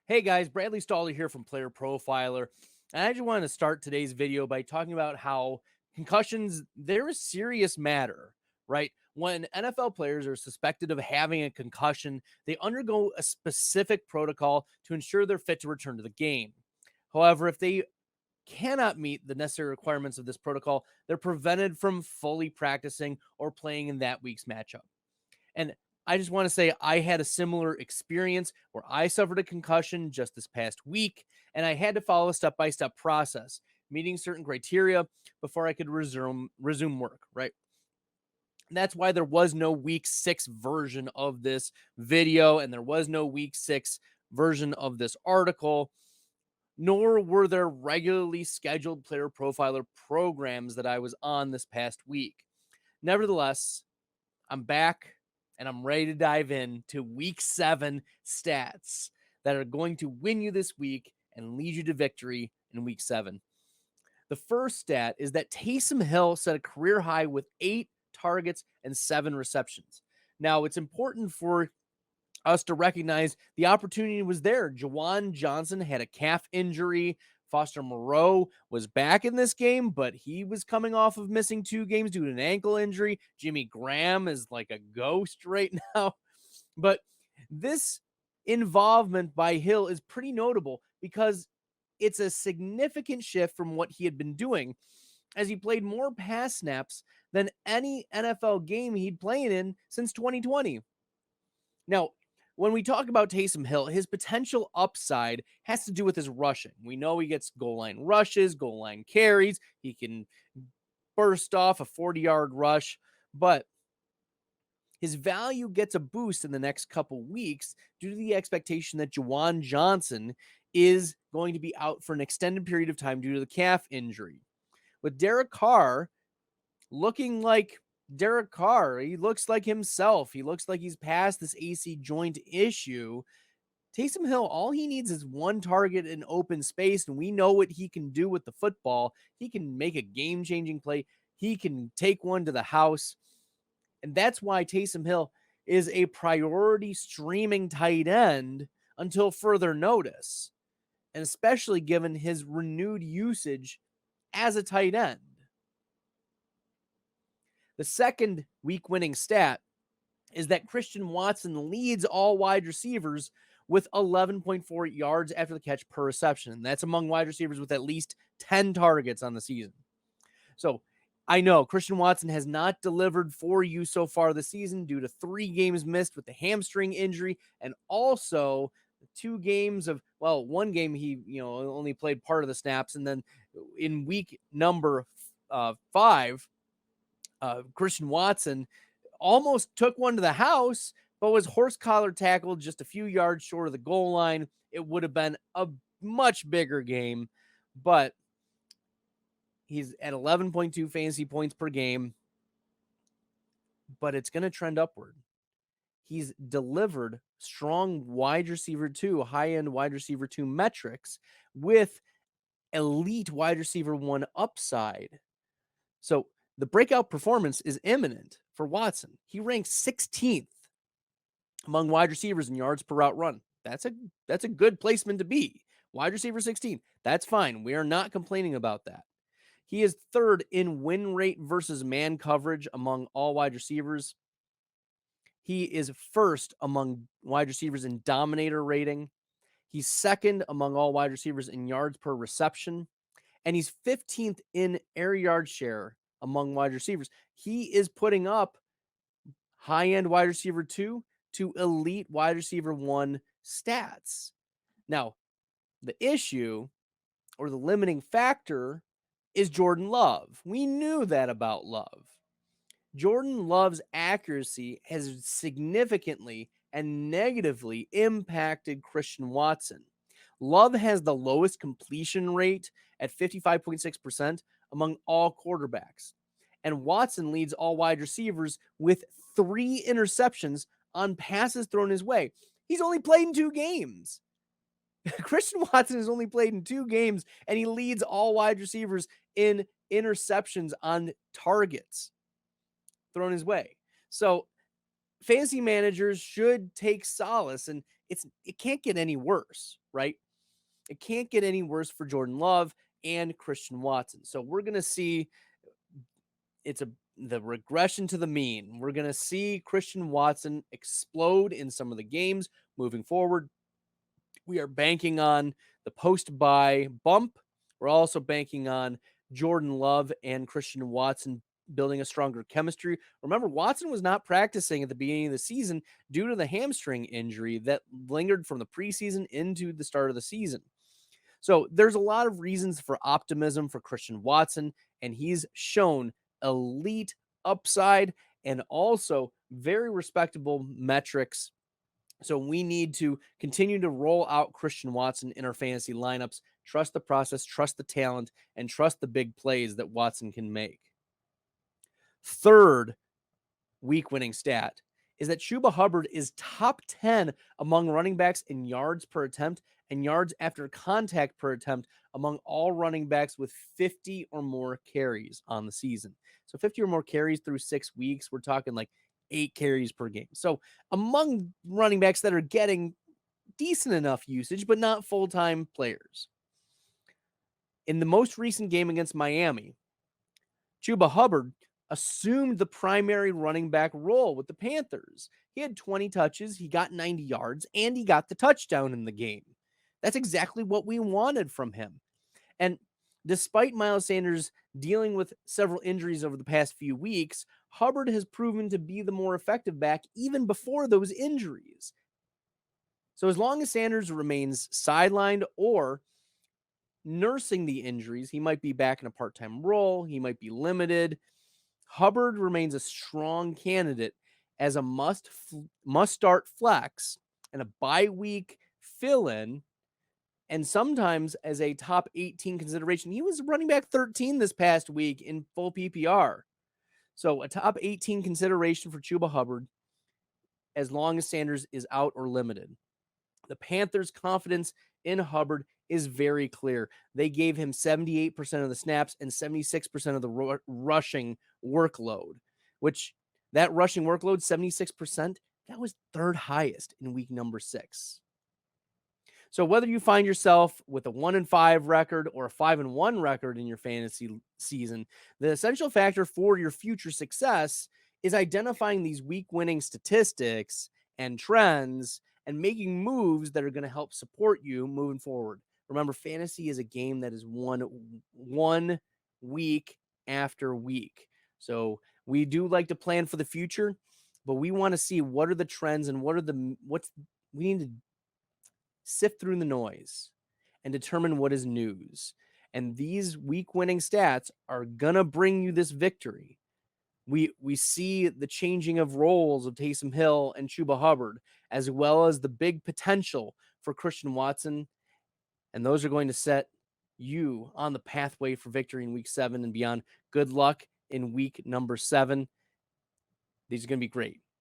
Hey guys, Bradley Staller here from Player Profiler. And I just wanted to start today's video by talking about how concussions, they're a serious matter, right? When NFL players are suspected of having a concussion, they undergo a specific protocol to ensure they're fit to return to the game. However, if they cannot meet the necessary requirements of this protocol, they're prevented from fully practicing or playing in that week's matchup. And I just want to say I had a similar experience where I suffered a concussion just this past week, and I had to follow a step-by-step process, meeting certain criteria before I could resume work, right? And that's why there was no week 6 version of this video, and there was no week 6 version of this article, nor were there regularly scheduled player profiler programs that I was on this past week. Nevertheless, I'm back and I'm ready to dive in to week 7 stats that are going to win you this week and lead you to victory in week 7. The first stat is that Taysom Hill set a career high with 8 targets and 7 receptions. Now, it's important for us to recognize the opportunity was there. Jawan Johnson had a calf injury. Foster Moreau was back in this game, but he was coming off of missing 2 games due to an ankle injury. Jimmy Graham is like a ghost right now. But this involvement by Hill is pretty notable because it's a significant shift from what he had been doing as he played more pass snaps than any NFL game he'd played in since 2020. Now, when we talk about Taysom Hill, his potential upside has to do with his rushing. We know he gets goal line rushes, goal line carries. He can burst off a 40-yard rush, but his value gets a boost in the next couple weeks due to the expectation that Jawan Johnson is going to be out for an extended period of time due to the calf injury. With Derek Carr looking like Derek Carr. He looks like himself. He looks like he's past this AC joint issue. Taysom Hill, all he needs is one target in open space, and we know what he can do with the football. He can make a game-changing play. He can take one to the house, and that's why Taysom Hill is a priority streaming tight end until further notice, and especially given his renewed usage as a tight end. The second week winning stat is that Christian Watson leads all wide receivers with 11.4 yards after the catch per reception. And that's among wide receivers with at least 10 targets on the season. So I know Christian Watson has not delivered for you so far this season due to 3 games missed with the hamstring injury and also 2 games of, well, 1 game he, only played part of the snaps. And then in week number 5, Christian Watson almost took one to the house, but was horse collar tackled just a few yards short of the goal line. It would have been a much bigger game, but he's at 11.2 fantasy points per game, but it's going to trend upward. He's delivered strong wide receiver 2, high-end wide receiver 2 metrics with elite wide receiver 1 upside. So the breakout performance is imminent for Watson. He ranks 16th among wide receivers in yards per route run. That's a good placement to be. Wide receiver 16. That's fine. We are not complaining about that. He is 3rd in win rate versus man coverage among all wide receivers. He is 1st among wide receivers in dominator rating. He's 2nd among all wide receivers in yards per reception. And he's 15th in air yard share among wide receivers. He is putting up high-end wide receiver 2 to elite wide receiver 1 stats. Now, the issue or the limiting factor is Jordan Love. We knew that about Love. Jordan Love's accuracy has significantly and negatively impacted Christian Watson. Love has the lowest completion rate at 55.6% among all quarterbacks. And Watson leads all wide receivers with 3 interceptions on passes thrown his way. He's only played in 2 games. Christian Watson has only played in 2 games, and he leads all wide receivers in interceptions on targets thrown his way. So fantasy managers should take solace it can't get any worse, right? It can't get any worse for Jordan Love and Christian Watson. So we're going to see it's a the regression to the mean. We're going to see Christian Watson explode in some of the games moving forward. We are banking on the post bye bump. We're also banking on Jordan Love and Christian Watson building a stronger chemistry. Remember, Watson was not practicing at the beginning of the season due to the hamstring injury that lingered from the preseason into the start of the season. So there's a lot of reasons for optimism for Christian Watson, and he's shown elite upside and also very respectable metrics. So we need to continue to roll out Christian Watson in our fantasy lineups, trust the process, trust the talent, and trust the big plays that Watson can make. Third week winning stat is that Chuba Hubbard is top 10 among running backs in yards per attempt and yards after contact per attempt among all running backs with 50 or more carries on the season. So 50 or more carries through 6 weeks, we're talking like 8 carries per game. So among running backs that are getting decent enough usage, but not full-time players. In the most recent game against Miami, Chuba Hubbard assumed the primary running back role with the Panthers. He had 20 touches, he got 90 yards, and he got the touchdown in the game. That's exactly what we wanted from him. And despite Miles Sanders dealing with several injuries over the past few weeks, Hubbard has proven to be the more effective back even before those injuries. So as long as Sanders remains sidelined or nursing the injuries, he might be back in a part-time role, he might be limited. Hubbard remains a strong candidate as a must-start flex and a bye week fill-in, and sometimes as a top 18 consideration. He was running back 13 this past week in full PPR. So a top 18 consideration for Chuba Hubbard as long as Sanders is out or limited. The Panthers' confidence in Hubbard is very clear. They gave him 78% of the snaps and 76% of the rushing workload, which that rushing workload, 76%, that was third highest in week number 6. So whether you find yourself with a 1-5 record or a 5-1 record in your fantasy season, the essential factor for your future success is identifying these week-winning statistics and trends and making moves that are going to help support you moving forward. Remember, fantasy is a game that is won one week after week. So we do like to plan for the future, but we want to see what are the trends and what's we need to sift through the noise and determine what is news. And these week winning stats are going to bring you this victory. We see the changing of roles of Taysom Hill and Chuba Hubbard, as well as the big potential for Christian Watson. And those are going to set you on the pathway for victory in week 7 and beyond. Good luck in week number 7. These are going to be great.